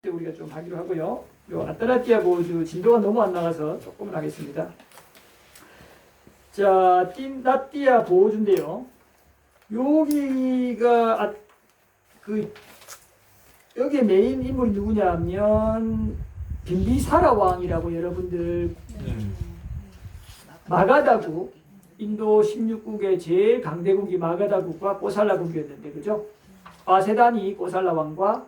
때 우리가 좀 하기로 하고요. 요 아따라띠아 보호주 진도가 너무 안 나가서 조금은 하겠습니다. 자, 띠나띠아 보호주인데요. 여기가 여기에 메인 인물이 누구냐면 빈비사라 왕이라고 여러분들 마가다국 인도 16국의 제일 강대국이 마가다국과 꼬살라국이었는데 그죠? 아세단이 꼬살라 왕과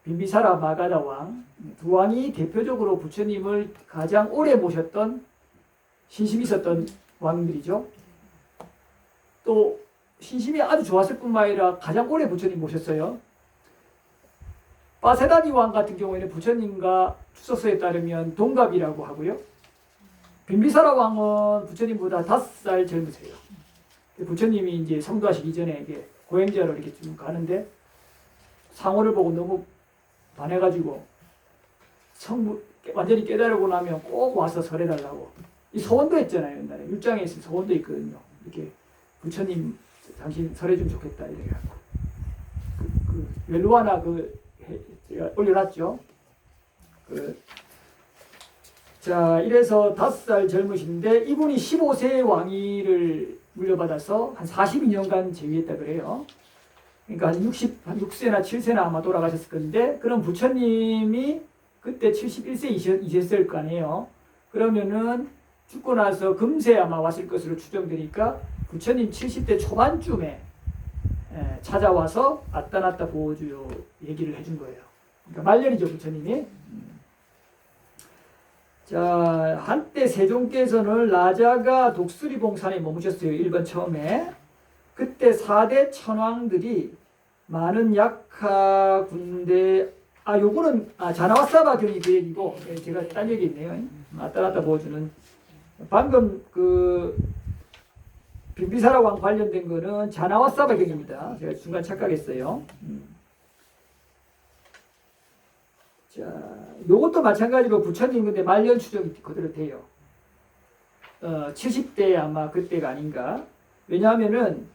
빈비사라 마가다 왕 두 왕이 대표적으로 부처님을 가장 오래 모셨던 신심이 있었던 왕들이죠. 또 신심이 아주 좋았을 뿐만 아니라 가장 오래 부처님 모셨어요. 바세다니 왕 같은 경우에는 부처님과 추석서에 따르면 동갑이라고 하고요. 빈비사라 왕은 부처님보다 5살 젊으세요. 부처님이 이제 성도하시기 전에 이게 고행자로 이렇게 좀 가는데 상호를 보고 너무 반해가지고 완전히 깨달고 나면 꼭 와서 설해달라고. 이 소원도 했잖아요. 옛날에 율장에 있으면 소원도 있거든요. 이렇게 부처님 당신 설해주면 좋겠다 이래갖고 웰루아나 제가 올려놨죠. 자, 이래서 5살 젊으신데 이분이 15세 왕위를 물려받아서 한 42년간 재위했다 그래요. 그러니까 한 6세나 7세나 아마 돌아가셨을 건데, 그럼 부처님이 그때 71세 거 아니에요. 그러면은 죽고 나서 금세 아마 왔을 것으로 추정되니까 부처님 70대 초반쯤에 찾아와서 아따나따 보호주요 얘기를 해준 거예요. 그러니까 말년이죠, 부처님이. 자, 한때 세종께서는 라자가 독수리봉산에 머무셨어요. 일본 처음에. 그때 4대 천왕들이 많은 약하 군대, 요거는 자나와사바 경이 그 얘기고, 제가 딴 얘기 있네요. 아따나따 보여주는. 방금 빈비사라 왕 관련된 거는 자나와사바 경입니다. 제가 순간 착각했어요. 자, 요것도 마찬가지로 부처님 근데 말년 추정이 그대로 돼요. 70대 아마 그때가 아닌가. 왜냐하면은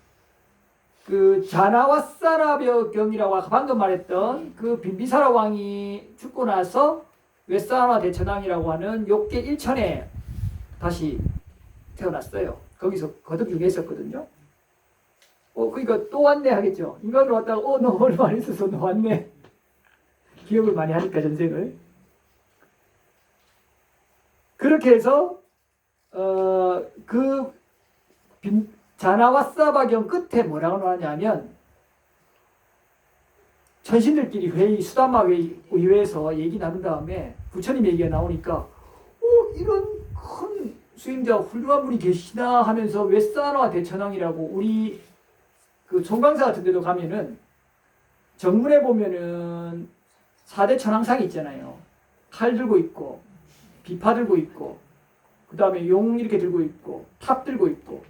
자나와사라 경이라고 방금 말했던 그 빈비사라 왕이 죽고 나서 웨사나 대천왕이라고 하는 욕계 1천에 다시 태어났어요. 거기서 거듭 유괴했었거든요. 그러니까 또 왔네 하겠죠. 인간으로 왔다가 너 얼마 안 있어서 너 왔네. 기억을 많이 하니까 전생을. 그렇게 해서 자나와사바경 끝에 뭐라고 나왔냐면 천신들끼리 회의, 수다마 의회에서 얘기 나눈 다음에 부처님 얘기가 나오니까 이런 큰 수행자 훌륭한 분이 계시나 하면서 웨사나 대천왕이라고 우리 그 총강사 같은 데도 가면은 정문에 보면은 4대 천왕상이 있잖아요. 칼 들고 있고 비파 들고 있고 그 다음에 용 이렇게 들고 있고 탑 들고 있고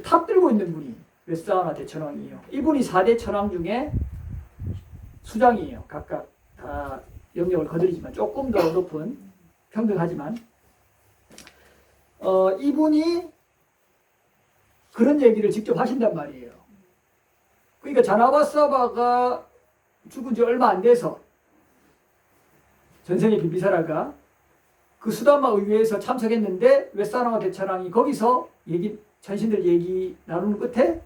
탑 들고 있는 분이 웨사나 대천왕이에요. 이분이 4대 천왕 중에 수장이에요. 각각 다 영역을 거드리지만 조금 더 높은 평등하지만 이분이 그런 얘기를 직접 하신단 말이에요. 그러니까 자나와사바가 죽은 지 얼마 안 돼서 전생의 빈비사라가 그 수다마 의회에서 참석했는데 웨사나 대천왕이 거기서 천신들 얘기 나누는 끝에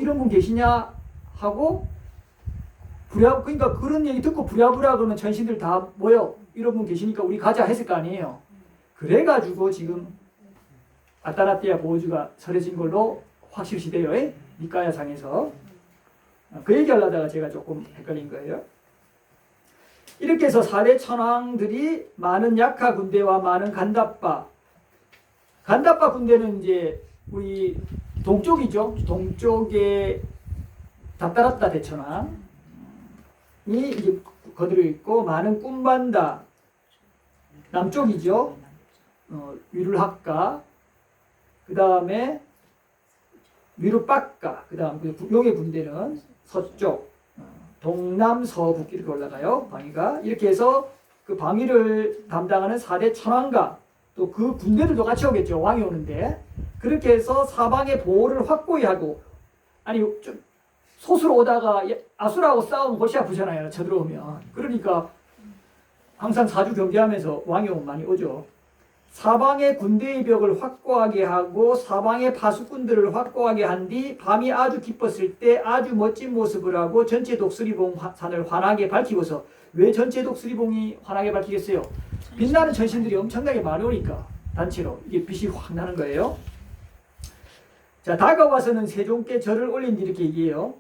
이런 분 계시냐 하고 그러니까 그런 얘기 듣고 부랴부랴 그러면 천신들 다 모여 이런 분 계시니까 우리 가자 했을 거 아니에요. 그래가지고 지금 아따나띠아 보호주가 설해진 걸로 확실시 돼요. 니까야상에서. 그 얘기 하려다가 제가 조금 헷갈린 거예요. 이렇게 해서 4대 천왕들이 많은 약하 군대와 많은 간다빠 군대는 이제 우리 동쪽이죠. 동쪽에 다따라따 대천왕이 이제 거들어 있고 많은 꿈반다 남쪽이죠. 위룰학가 그 다음에 위루빡가 그 다음 용의 군대는 서쪽 동남서북 이렇게 올라가요. 방위가 이렇게 해서 그 방위를 담당하는 4대 천왕과 또 그 군대들도 같이 오겠죠. 왕이 오는데 그렇게 해서 사방의 보호를 확고히 하고 소수로 오다가 아수라하고 싸우면 골치 아프잖아요. 쳐들어오면. 그러니까 항상 사주 경계하면서 왕이 오면 많이 오죠. 사방의 군대의 벽을 확고하게 하고 사방의 파수꾼들을 확고하게 한 뒤 밤이 아주 깊었을 때 아주 멋진 모습을 하고 전체 독수리봉 산을 환하게 밝히고서. 왜 전체 독수리봉이 환하게 밝히겠어요? 빛나는 천신들이 엄청나게 많이 오니까 단체로 이게 빛이 확 나는 거예요. 자, 다가와서는 세종께 절을 올린 뒤 이렇게 얘기해요.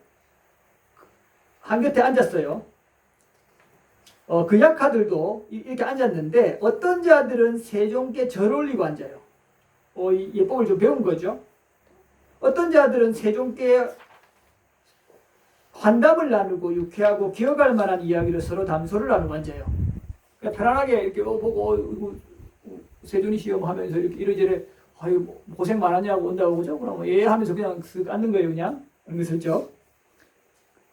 한곁에 앉았어요. 그 약하들도 이렇게 앉았는데 어떤 자들은 세종께 절 올리고 앉아요. 이 예법을 좀 배운 거죠. 어떤 자들은 세종께 환담을 나누고 유쾌하고 기억할 만한 이야기를 서로 담소를 나누고 앉아요. 그러니까 편안하게 이렇게 보고 세존이시여 하면서 이렇게 이래저래 아유 고생 많았냐고 온다고 그죠? 그럼 예 하면서 그냥 쓱 앉는 거예요. 그냥 은근슬쩍.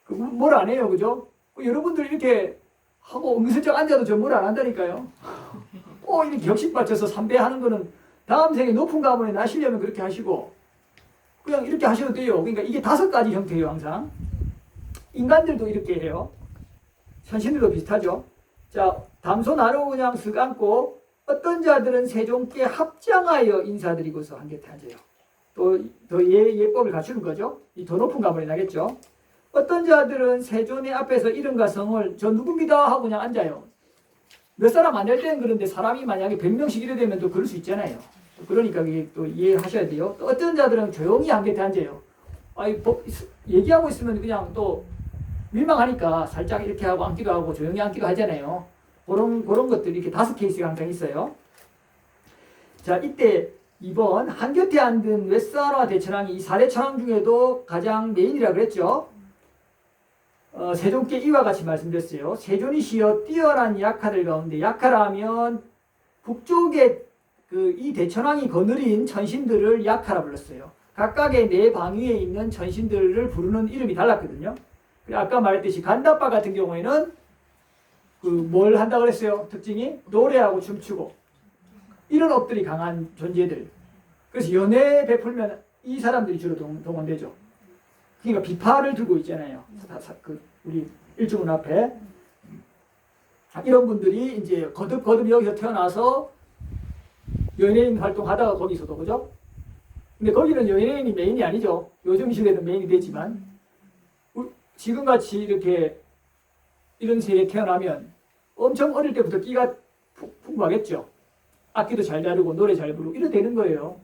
뭘 안 해요. 그죠? 여러분들 이렇게 하고 은근슬쩍 앉아도 저 뭘 안 한다니까요. 이렇게 격식 받쳐서 삼배하는 거는 다음 생에 높은 가문에 나시려면 그렇게 하시고 그냥 이렇게 하셔도 돼요. 그러니까 이게 5가지 형태예요. 항상. 인간들도 이렇게 해요. 천신들도 비슷하죠. 자, 담소 나누고 그냥 쓱 앉고 어떤 자들은 세종께 합장하여 인사드리고서 한곁에 앉아요. 또 더 예법을 갖추는 거죠. 이 더 높은 가문에 나겠죠. 어떤 자들은 세존의 앞에서 이름과 성을 저 누굽니다 하고 그냥 앉아요. 몇 사람 안 될 때는 그런데 사람이 만약에 100명씩 이래 되면 또 그럴 수 있잖아요. 그러니까 이게 또 이해하셔야 돼요. 또 어떤 자들은 조용히 한곁에 앉아요. 얘기하고 있으면 그냥 또 민망하니까 살짝 이렇게 하고 앉기도 하고 조용히 앉기도 하잖아요. 그런 것들이 이렇게 5케이스가 항상 있어요. 자, 이때 2번 한곁에 앉은 웨스하나와 대천왕이 이 4대 천왕 중에도 가장 메인이라 그랬죠. 세종께 이와 같이 말씀드렸어요. 세존이시여 뛰어난 약하들 가운데 약하라면 북쪽에 이 대천왕이 거느린 천신들을 약하라 불렀어요. 각각의 네 방위에 있는 천신들을 부르는 이름이 달랐거든요. 아까 말했듯이 간다빠 같은 경우에는 뭘 한다 그랬어요? 특징이 노래하고 춤추고 이런 업들이 강한 존재들. 그래서 연애 베풀면 이 사람들이 주로 동원되죠. 그러니까 비파를 들고 있잖아요. 우리 일주문 앞에 이런 분들이 이제 거듭 여기서 태어나서 연예인 활동하다가 거기서도 그죠? 근데 거기는 연예인이 메인이 아니죠. 요즘 시대는 메인이 되지만 지금같이 이렇게 이런 세에 태어나면 엄청 어릴 때부터 끼가 풍부하겠죠. 악기도 잘 다루고 노래 잘 부르고 이래 되는 거예요.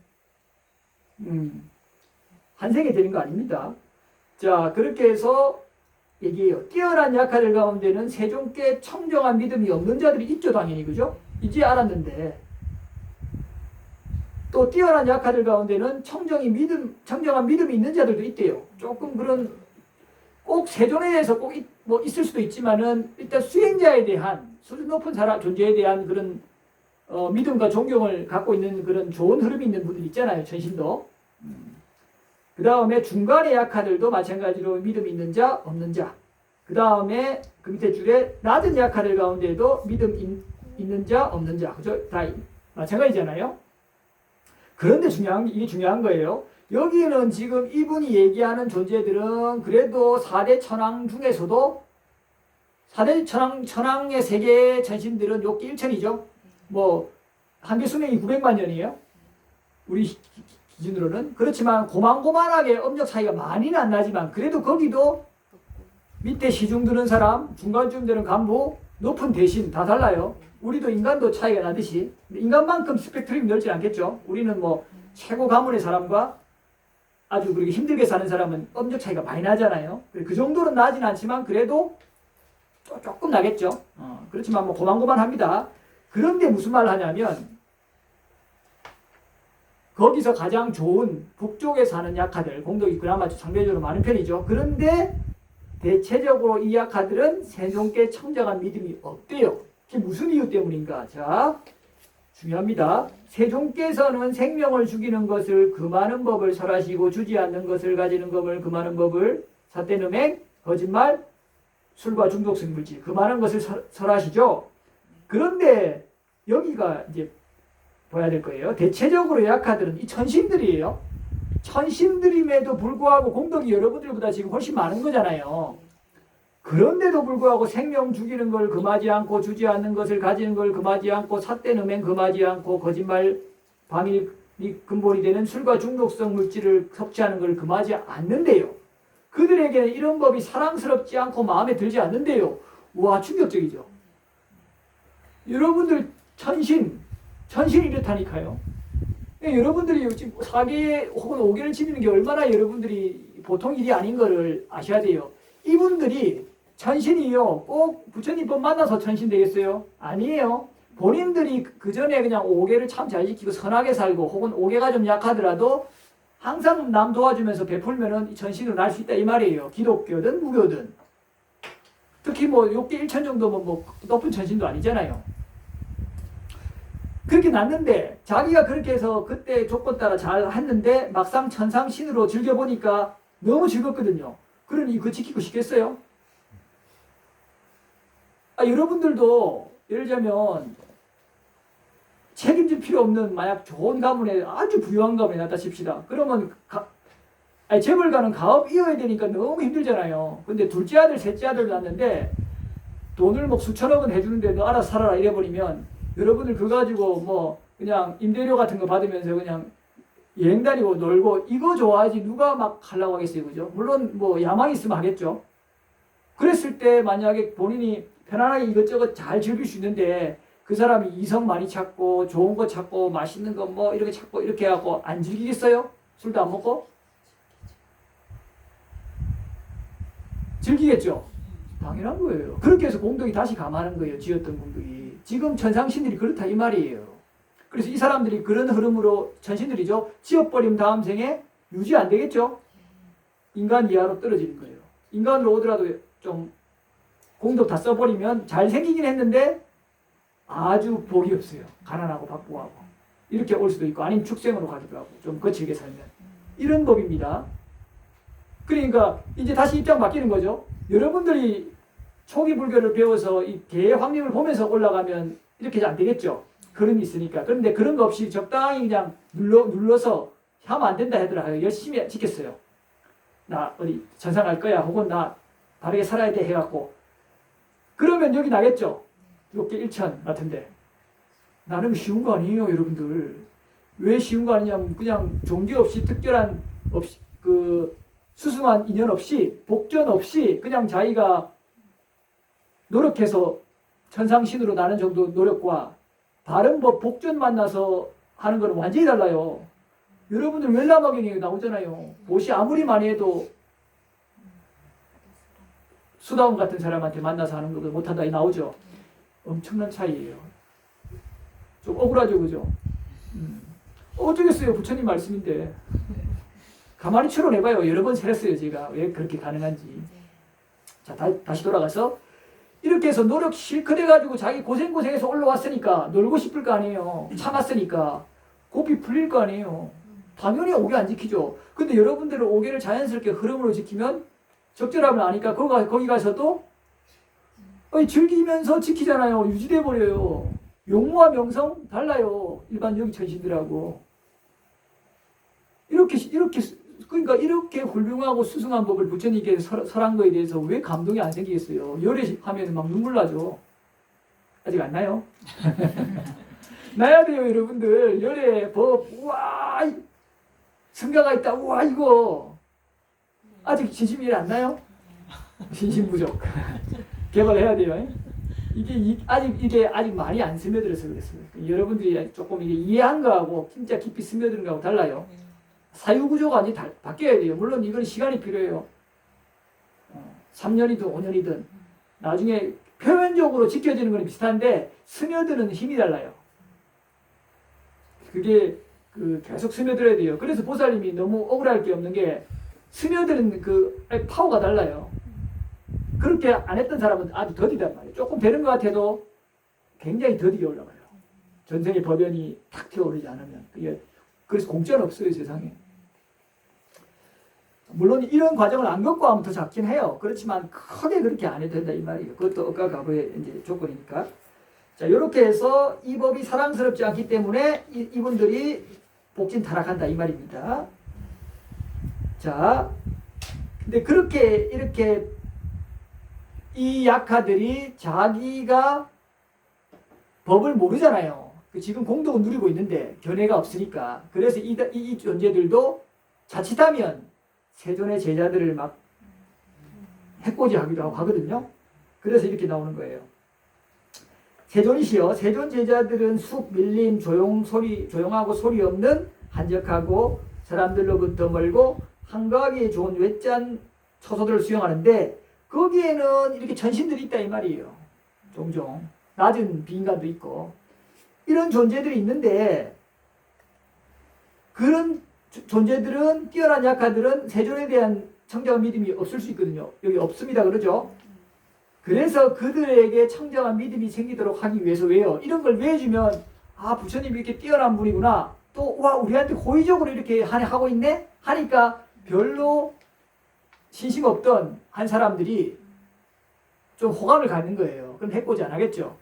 한 생에 되는 거 아닙니다. 자, 그렇게 해서 얘기해요. 뛰어난 약하들 가운데는 세종께 청정한 믿음이 없는 자들이 있죠. 당연히 그죠? 이제 알았는데 또 뛰어난 약하들 가운데는 청정한 믿음이 있는 자들도 있대요. 조금 그런 꼭 세존에 대해서 꼭 있을 수도 있지만은 일단 수행자에 대한 수준 높은 존재에 대한 그런 믿음과 존경을 갖고 있는 그런 좋은 흐름이 있는 분들 있잖아요. 천신도. 그 다음에 중간의 약하들도 마찬가지로 믿음이 있는 자, 없는 자. 그 다음에 그 밑에 줄에 낮은 약하들 가운데도 믿음 있는 자, 없는 자. 그죠? 다 마찬가지잖아요. 그런데 이게 중요한 거예요. 여기는 지금 이분이 얘기하는 존재들은 그래도 4대 천왕 중에서도 4대 천왕의 세계 천신들은 욕기 1천이죠. 한계 수명이 900만 년이에요. 우리 기준으로는. 그렇지만 고만고만하게 엄적 차이가 많이는 안 나지만 그래도 거기도 밑에 시중 드는 사람, 중간쯤 되는 간부, 높은 대신 다 달라요. 우리도 인간도 차이가 나듯이. 인간만큼 스펙트럼이 넓지 않겠죠. 우리는 최고 가문의 사람과 아주 그렇게 힘들게 사는 사람은 엄적 차이가 많이 나잖아요. 그 정도는 나진 않지만 그래도 조금 나겠죠. 그렇지만 고만고만합니다. 그런데 무슨 말을 하냐면 거기서 가장 좋은 북쪽에 사는 약하들, 공덕이 그나마 상대적으로 많은 편이죠. 그런데 대체적으로 이 약하들은 세종께 청정한 믿음이 없대요. 그게 무슨 이유 때문인가? 자, 중요합니다. 세종께서는 생명을 죽이는 것을 금하는 법을 설하시고 주지 않는 것을 가지는 법을 금하는 법을 사대음행, 거짓말, 술과 중독성 물질 금하는 것을 설하시죠. 그런데 여기가 이제 봐야 될 거예요. 대체적으로 약하들은 이 천신들이에요. 천신들임에도 불구하고 공덕이 여러분들보다 지금 훨씬 많은 거잖아요. 그런데도 불구하고 생명 죽이는 걸 금하지 않고 주지 않는 것을 가지는 걸 금하지 않고 삿된 음행 금하지 않고 거짓말 방일 근본이 되는 술과 중독성 물질을 섭취하는 걸 금하지 않는데요. 그들에게는 이런 법이 사랑스럽지 않고 마음에 들지 않는데요. 와, 충격적이죠. 여러분들 천신이 이렇다니까요. 여러분들이 지금 4개 혹은 5개를 지니는 게 얼마나 여러분들이 보통 일이 아닌 거를 아셔야 돼요. 이분들이 천신이요, 꼭 부처님법 만나서 천신 되겠어요? 아니에요. 본인들이 그 전에 그냥 5개를 참 잘 지키고 선하게 살고 혹은 5개가 좀 약하더라도 항상 남 도와주면서 베풀면은 천신으로 날 수 있다 이 말이에요. 기독교든 무교든. 특히 뭐 6개 1천 정도면 뭐 높은 천신도 아니잖아요. 그렇게 났는데 자기가 그렇게 해서 그때 조건 따라 잘 했는데 막상 천상신으로 즐겨보니까 너무 즐겁거든요. 그러니 그거 지키고 싶겠어요? 여러분들도 예를 들자면 책임질 필요 없는 만약 좋은 가문에 아주 부유한 가문에 났다 칩시다. 그러면 재벌가는 가업 이어야 되니까 너무 힘들잖아요. 근데 둘째 아들, 셋째 아들 낳는데 돈을 뭐 수천억 원 해주는데 너 알아서 살아라 이래버리면 여러분들 그거 가지고 뭐 그냥 임대료 같은 거 받으면서 그냥 여행 다니고 놀고 이거 좋아하지 누가 막 하려고 하겠어요. 그죠? 물론 뭐 야망 있으면 하겠죠. 그랬을 때 만약에 본인이 편안하게 이것저것 잘 즐길 수 있는데 그 사람이 이성 많이 찾고 좋은 거 찾고 맛있는 거 뭐 이렇게 찾고 이렇게 하고 안 즐기겠어요? 술도 안 먹고? 즐기겠죠? 당연한 거예요. 그렇게 해서 공덕이 다시 감하는 거예요. 지었던 공덕이. 지금 천상신들이 그렇다 이 말이에요. 그래서 이 사람들이 그런 흐름으로 천신들이죠. 지어버림 다음 생에 유지 안 되겠죠? 인간 이하로 떨어지는 거예요. 인간으로 오더라도 좀 공덕 다 써버리면 잘생기긴 했는데 아주 복이 없어요. 가난하고 바쁘고 하고. 이렇게 올 수도 있고 아니면 축생으로 가기도 하고 좀 거칠게 살면. 이런 법입니다. 그러니까 이제 다시 입장 바뀌는 거죠. 여러분들이 초기 불교를 배워서 이 개의 확립을 보면서 올라가면 이렇게 안 되겠죠. 그림이 있으니까. 그런데 그런 거 없이 적당히 그냥 눌러서 하면 안 된다 하더라. 열심히 지켰어요. 나 어디 전상 갈 거야. 혹은 나 바르게 살아야 돼 해갖고. 그러면 여기 나겠죠. 6개 1천 같은데. 나름 쉬운 거 아니에요, 여러분들. 왜 쉬운 거 아니냐면 그냥 종교 없이 특별한 없이 수승한 인연 없이 복전 없이 그냥 자기가 노력해서 천상신으로 나는 정도 노력과 바른 법 복전 만나서 하는 거는 완전히 달라요. 여러분들 웰라마경에 나오잖아요. 못이 아무리 많이 해도 수다운 같은 사람한테 만나서 하는 거 못한다 이 나오죠. 엄청난 차이예요. 좀 억울하죠, 그죠? 어쩌겠어요, 부처님 말씀인데. 가만히 추론해봐요. 여러 번 세렸어요, 제가. 왜 그렇게 가능한지. 자, 다시 돌아가서 이렇게 해서 노력 실컷 해가지고 자기 고생해서 올라왔으니까 놀고 싶을 거 아니에요. 참았으니까 고삐 풀릴 거 아니에요. 당연히 5개 안 지키죠. 근데 여러분들은 5개를 자연스럽게 흐름으로 지키면 적절함을 아니까 거기 가서도 즐기면서 지키잖아요. 유지돼 버려요. 용무와 명성 달라요. 일반 여기 천신들하고. 그러니까 이렇게 훌륭하고 수승한 법을 부처님께서 설한 거에 대해서 왜 감동이 안 생기겠어요? 열애 하면 막 눈물 나죠. 아직 안 나요? 나야 돼요, 여러분들. 열애 법, 우와, 성가가 있다, 우와, 이거. 아직 진심 이해 안 나요? 진심 부족. 개발해야 돼요. 이게 아직 많이 안 스며들어서 그랬어요. 여러분들이 조금 이게 이해한 거하고 진짜 깊이 스며드는 거하고 달라요. 사유구조가 완전히 바뀌어야 돼요. 물론 이건 시간이 필요해요. 3년이든 5년이든 나중에 표면적으로 지켜지는 건 비슷한데 스며드는 힘이 달라요. 그게 계속 스며들어야 돼요. 그래서 보살님이 너무 억울할 게 없는 게 스며드는 파워가 달라요. 그렇게 안 했던 사람은 아주 더디단 말이에요. 조금 되는 것 같아도 굉장히 더디게 올라가요. 전생의 법연이 탁 튀어오르지 않으면. 그래서 공짜는 없어요, 세상에. 물론 이런 과정을 안 겪고 하면 더 작긴 해요. 그렇지만 크게 그렇게 안 해도 된다 이 말이에요. 그것도 억가 가부의 이제 조건이니까. 자, 이렇게 해서 이 법이 사랑스럽지 않기 때문에 이분들이 복진 타락한다 이 말입니다. 자, 근데 그렇게 이렇게 이 약하들이 자기가 법을 모르잖아요. 지금 공덕은 누리고 있는데 견해가 없으니까. 그래서 이 존재들도 자칫하면 세존의 제자들을 막 해코지하기도 하고 하거든요. 그래서 이렇게 나오는 거예요. 세존이시여, 세존 제자들은 숲, 밀림, 조용하고 소리 없는 한적하고 사람들로부터 멀고 한가하기 좋은 외짠 처소들을 수용하는데 거기에는 이렇게 전신들이 있다 이 말이에요. 종종 낮은 비인간도 있고 이런 존재들이 있는데 그런 존재들은 뛰어난 약하들은 세존에 대한 청정한 믿음이 없을 수 있거든요. 여기 없습니다 그러죠. 그래서 그들에게 청정한 믿음이 생기도록 하기 위해서 왜요? 이런 걸 왜 해주면 아 부처님이 이렇게 뛰어난 분이구나 또 와 우리한테 호의적으로 이렇게 하고 있네 하니까 별로 신심 없던 한 사람들이 좀 호감을 갖는 거예요. 그럼 해코지 안 하겠죠.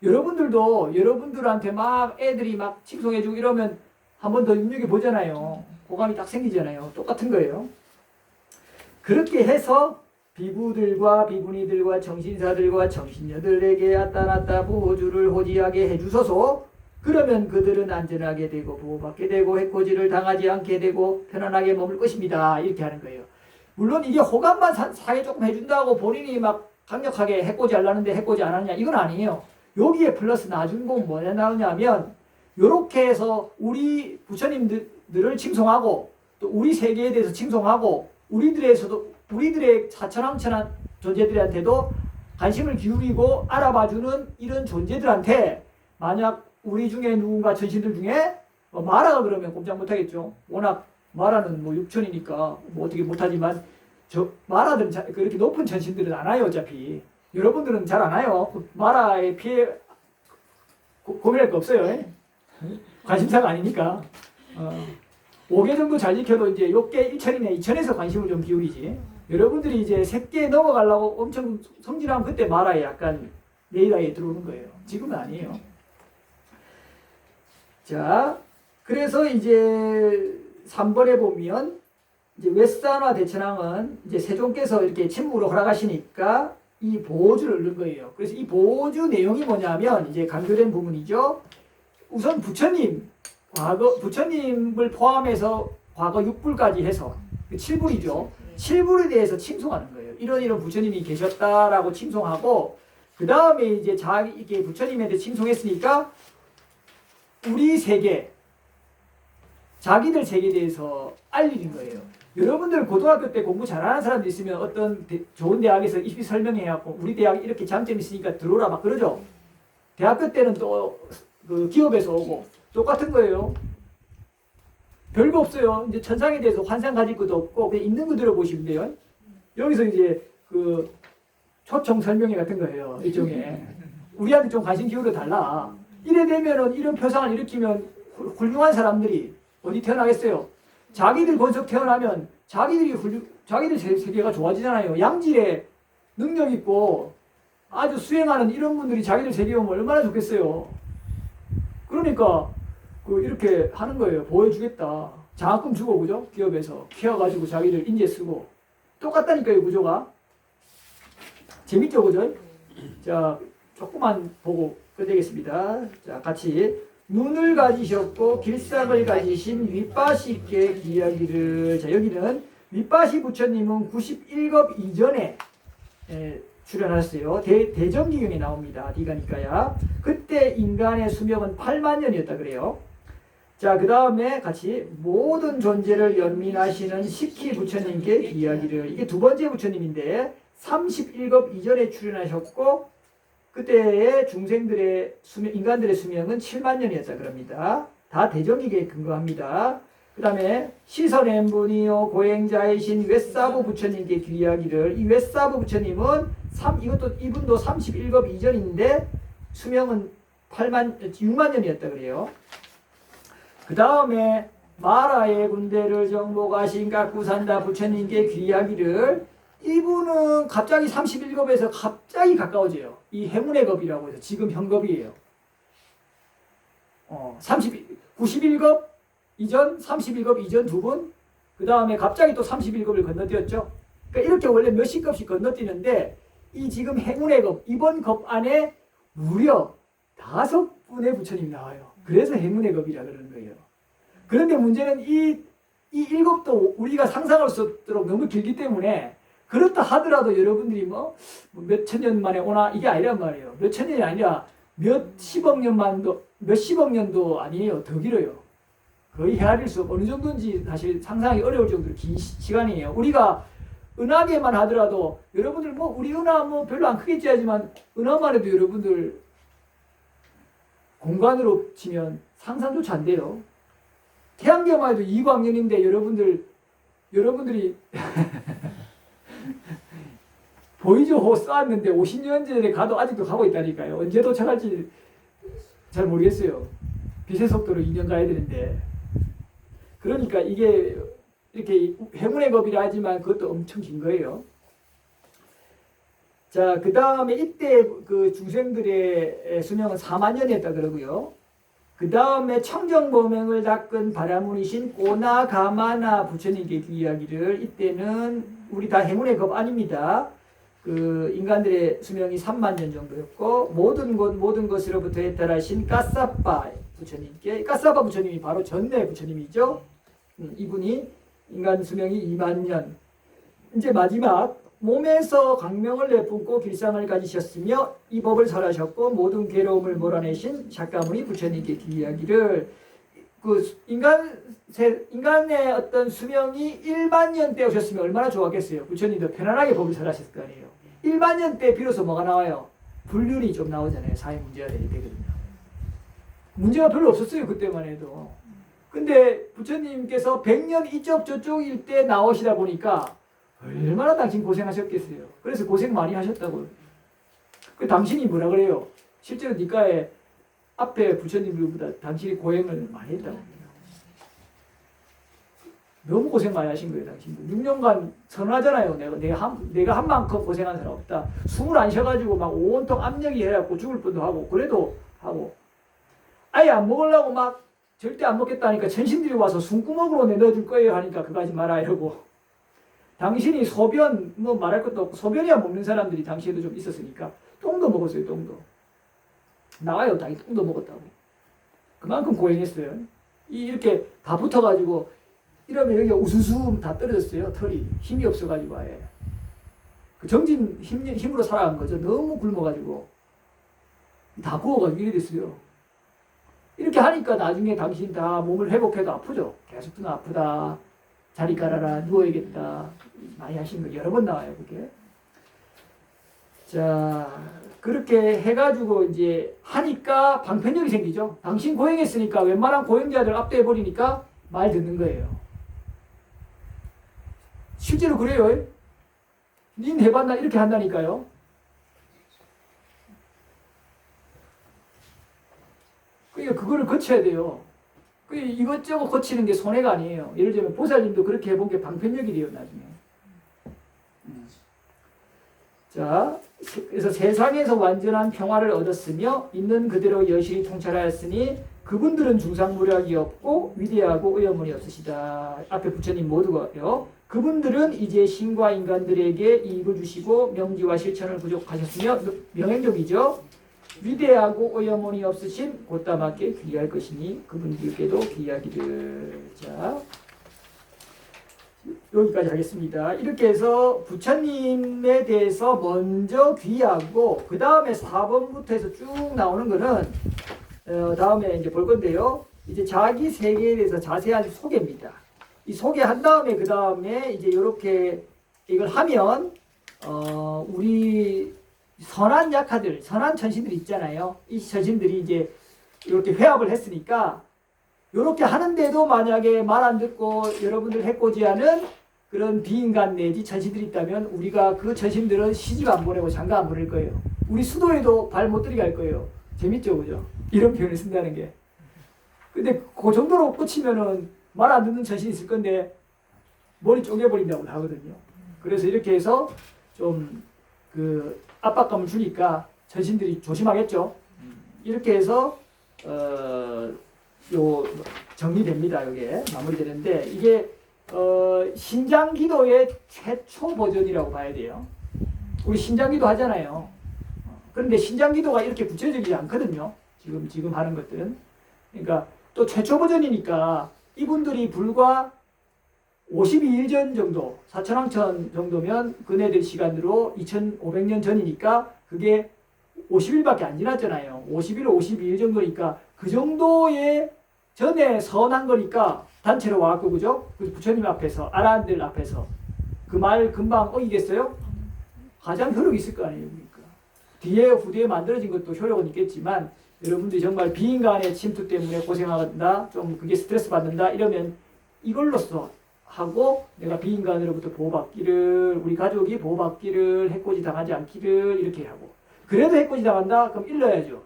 여러분들도 여러분들한테 막 애들이 막 칭송해주고 이러면 한 번 더 눈여겨보잖아요. 호감이 딱 생기잖아요. 똑같은 거예요. 그렇게 해서 비구들과 비구니들과 정신사들과 정신녀들에게 아따나따 보호주를 호지하게 해주소서. 그러면 그들은 안전하게 되고 보호받게 되고 해코지를 당하지 않게 되고 편안하게 머물 것입니다. 이렇게 하는 거예요. 물론 이게 호감만 사게 조금 해준다고 본인이 막 강력하게 해코지 하려는데 해코지 안 하느냐 이건 아니에요. 여기에 플러스 나중 보면 뭐냐 나오냐면 요렇게 해서 우리 부처님들을 칭송하고 또 우리 세계에 대해서 칭송하고 우리들의 사천왕천한 존재들한테도 관심을 기울이고 알아봐주는 이런 존재들한테 만약 우리 중에 누군가 전신들 중에 마라가 그러면 꼼짝 못하겠죠. 워낙 마라는 뭐 육천이니까 뭐 어떻게 못하지만 마라들은 그렇게 높은 전신들은 안 와요. 어차피 여러분들은 잘 안 와요. 마라의 피해 고민할 거 없어요. 관심사가 아니니까 5개 정도 잘 지켜도 이제 6개 1천이네 2천에서 관심을 좀 기울이지. 여러분들이 이제 3개 넘어가려고 엄청 성질하면 그때 마라에 약간 레이더에 들어오는 거예요. 지금은 아니에요. 자, 그래서 이제 3번에 보면 이제 웨산화 대천왕은 이제 세종께서 이렇게 침묵으로 허락하시니까 이 보호주를 넣은 거예요. 그래서 이 보호주 내용이 뭐냐면 이제 강조된 부분이죠. 우선 부처님을 포함해서 과거 6불까지 해서 7불이죠. 7불에 대해서 칭송하는 거예요. 이런 부처님이 계셨다라고 칭송하고 그 다음에 이제 이게 부처님한테 칭송했으니까 우리 세계, 자기들 세계에 대해서 알리는 거예요. 여러분들 고등학교 때 공부 잘하는 사람들 있으면 어떤 좋은 대학에서 입시 설명해갖고 우리 대학이 이렇게 장점이 있으니까 들어오라 막 그러죠. 대학교 때는 또 그 기업에서 오고 똑같은 거예요. 별거 없어요. 이제 천상에 대해서 환상 가질 것도 없고 그냥 있는 거 들어보시면 돼요. 여기서 이제 그 초청 설명회 같은 거예요. 일종의 우리한테 좀 관심 기울여 달라. 이래 되면은 이런 표상을 일으키면 훌륭한 사람들이 어디 태어나겠어요? 자기들 번석 태어나면 자기들 세계가 좋아지잖아요. 양질의 능력 있고 아주 수행하는 이런 분들이 자기들 세계에 오면 얼마나 좋겠어요. 그러니까 이렇게 하는 거예요. 보여주겠다. 장학금 주고 그죠? 기업에서 키워가지고 자기들 인재 쓰고 똑같다니까요. 구조가 재밌죠, 그죠? 자, 조금만 보고 끝내겠습니다. 자, 같이 눈을 가지셨고 길상을 가지신 윗바시께 귀하기를. 자, 여기는 윗바시 부처님은 91겁 이전에 출연하셨어요. 대정기경에 나옵니다. 디가니까야. 그때 인간의 수명은 8만 년이었다 그래요. 자, 그 다음에 같이 모든 존재를 연민하시는 식희 부처님께 귀하기를. 이게 두 번째 부처님인데 31겁 이전에 출연하셨고 그때의 중생들의 수명, 인간들의 수명은 7만 년이었다 그럽니다. 다 대정기경에 근거합니다. 그 다음에 시선엔 분이요 고행자이신 웨사부 부처님께 귀하기를. 이 웨사부 부처님은 이분도 31겁 이전인데 수명은 6만 년이었다 그래요. 그 다음에 마라의 군대를 정복하신 각구산다 부처님께 귀하기를. 이분은 갑자기 31겁에서 갑자기 가까워져요. 이 행운의 겁이라고 해서 지금 현겁이에요. 91겁 이전, 31겁 이전 두 분, 그 다음에 갑자기 또 31급을 건너뛰었죠. 그러니까 이렇게 원래 몇십 급씩 건너뛰는데 이 지금 행운의 급, 이번 급 안에 무려 5분의 부처님이 나와요. 그래서 행운의 급이라 그러는 거예요. 그런데 문제는 이 7급도 우리가 상상할 수 없도록 너무 길기 때문에 그렇다 하더라도 여러분들이 뭐 몇천 년 만에 오나 이게 아니란 말이에요. 몇천 년이 아니라 몇십억 년도 아니에요. 더 길어요. 거의 헤아릴 수 어느 정도인지 사실 상상하기 어려울 정도로 긴 시간이에요. 우리가 은하계만 하더라도 여러분들 뭐 우리 은하 뭐 별로 안 크겠지 하지만 은하만 해도 여러분들 공간으로 치면 상상조차 안 돼요. 태양계만 해도 2광년인데 여러분들이 보이저호 쌓았는데 50년 전에 가도 아직도 가고 있다니까요. 언제 도착할지 잘 모르겠어요. 빛의 속도로 2년 가야 되는데. 그러니까 이게 이렇게 행운의 법이라 하지만 그것도 엄청 긴 거예요. 자, 그 다음에 이때 그 중생들의 수명은 4만 년이었다 그러고요. 그 다음에 청정보명을 닦은 바라문이신 꼬나가마나 부처님께 그 이야기를 이때는 우리 다 행운의 법 아닙니다. 그 인간들의 수명이 3만 년 정도였고 모든 것 모든 것으로부터 해탈하신 까사빠 부처님께 까사빠 부처님이 바로 전내 부처님이죠. 이분이 인간 수명이 2만 년. 이제 마지막 몸에서 광명을 내뿜고 길상을 가지셨으며 이 법을 설하셨고 모든 괴로움을 몰아내신 샤까무니 부처님께 그 이야기를 그 인간의 어떤 수명이 1만 년 때 오셨으면 얼마나 좋았겠어요. 부처님도 편안하게 법을 설하셨을 거 아니에요. 1만 년 때 비로소 뭐가 나와요? 불륜이 좀 나오잖아요. 사회 문제가 되거든요. 문제가 별로 없었어요. 그때만 해도. 근데 부처님께서 100년 이쪽 저쪽일 때 나오시다 보니까 얼마나 당신 고생하셨겠어요. 그래서 고생 많이 하셨다고요. 그 당신이 뭐라 그래요? 실제로 니까에 앞에 부처님들보다 당신이 고행을 많이 했다고 합니다. 너무 고생 많이 하신 거예요, 당신도. 6년간 선언하잖아요. 내가 한 만큼 고생한 사람 없다. 숨을 안 쉬어가지고 막 온통 압력이 해갖고 죽을 뻔도 하고, 그래도 하고. 아예 안 먹으려고 막 절대 안 먹겠다니까 천신들이 와서 숨구멍으로 내넣어줄 거예요 하니까 그거 하지 마라 이러고. 당신이 소변, 뭐 말할 것도 없고, 소변이야 먹는 사람들이 당시에도 좀 있었으니까, 똥도 먹었어요, 똥도. 나와요, 당연히 똥도 먹었다고. 그만큼 고행했어요. 이렇게 다 붙어가지고, 이러면 여기가 우수수 다 떨어졌어요, 털이. 힘이 없어가지고, 아예. 그 정진 힘으로 살아간 거죠. 너무 굶어가지고. 다 부어가지고 이래 됐어요. 이렇게 하니까 나중에 당신 다 몸을 회복해도 아프죠. 계속 또 아프다. 자리 깔아라, 누워야겠다. 많이 하신 거 여러 번 나와요, 그게. 자, 그렇게 해가지고 이제 하니까 방편력이 생기죠. 당신 고행했으니까 웬만한 고행자들 압도해버리니까 말 듣는 거예요. 실제로 그래요. 닌 해봤나? 이렇게 한다니까요. 그러니까 그거를 거쳐야 돼요. 이것저것 고치는 게 손해가 아니에요. 예를 들면 보살님도 그렇게 해본 게 방편력이 돼요, 나중에. 자, 그래서 세상에서 완전한 평화를 얻었으며 있는 그대로 여실히 통찰하였으니 그분들은 중상무략이 없고 위대하고 의어문이 없으시다. 앞에 부처님 모두가요. 그분들은 이제 신과 인간들에게 이익을 주시고 명지와 실천을 부족하셨으며 명행족이죠. 위대하고 의어문이 없으신 곧다맞게 귀할 것이니 그분들께도 귀하기를. 자, 여기까지 하겠습니다. 이렇게 해서 부처님에 대해서 먼저 귀하고 그 다음에 4번부터 해서 쭉 나오는 거는 다음에 이제 볼 건데요. 이제 자기 세계에 대해서 자세한 소개입니다. 이 소개한 다음에 그 다음에 이제 이렇게 이걸 하면 우리 선한 약하들, 선한 천신들 있잖아요. 이 천신들이 이제 이렇게 회합을 했으니까 이렇게 하는데도 만약에 말 안 듣고 여러분들 해코지하는 그런 비인간 내지 천신들이 있다면 우리가 그 천신들은 시집 안 보내고 장가 안 보낼 거예요. 우리 수도에도 발 못 들이게 할 거예요. 재밌죠, 그죠? 이런 표현을 쓴다는 게. 근데 그 정도로 꽂히면은 말 안 듣는 천신이 있을 건데 머리 쪼개버린다고 하거든요. 그래서 이렇게 해서 좀 그 압박감을 주니까 천신들이 조심하겠죠. 이렇게 해서 요 정리됩니다. 이게 마무리되는데 이게 신장기도의 최초 버전이라고 봐야 돼요. 우리 신장기도 하잖아요. 그런데 신장기도가 이렇게 구체적이지 않거든요. 지금 하는 것들은. 그러니까 또 최초 버전이니까 이분들이 불과 52일 전 정도, 사천왕천 정도면 그네들 시간으로 2500년 전이니까 그게 50일밖에 안 지났잖아요. 51, 52일 정도니까 그 정도의 전에 선한 거니까 단체로 와갖고, 그죠? 부처님 앞에서, 아라한들 앞에서 그 말 금방 어기겠어요? 가장 효력이 있을 거 아닙니까? 뒤에 후대에 만들어진 것도 효력은 있겠지만 여러분들이 정말 비인간의 침투 때문에 고생한다, 좀 그게 스트레스 받는다 이러면 이걸로써 하고 내가 비인간으로부터 보호받기를, 우리 가족이 보호받기를, 해코지 당하지 않기를 이렇게 하고, 그래도 해코지 당한다? 그럼 일러야죠.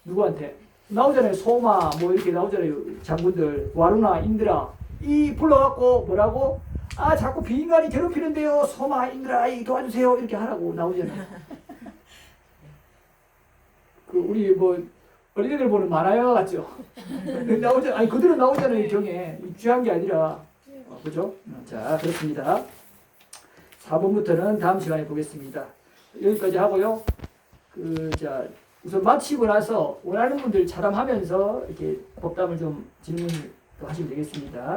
누구한테? 나오잖아요. 소마 뭐 이렇게 나오잖아요. 장군들 와루나 인드라 이 불러갖고 뭐라고? 아 자꾸 비인간이 괴롭히는데요. 소마 인드라 이 도와주세요 이렇게 하라고 나오잖아요. 그 우리 뭐 어린애들 보는 만화 영화 같죠? 나오잖아요. 아니 그대로 나오잖아요. 경에 유치한 게 아니라. 그죠? 자, 그렇습니다. 4번부터는 다음 시간에 보겠습니다. 여기까지 하고요. 우선 마치고 나서 원하는 분들 차담하면서 이렇게 법담을 좀 질문 하시면 되겠습니다.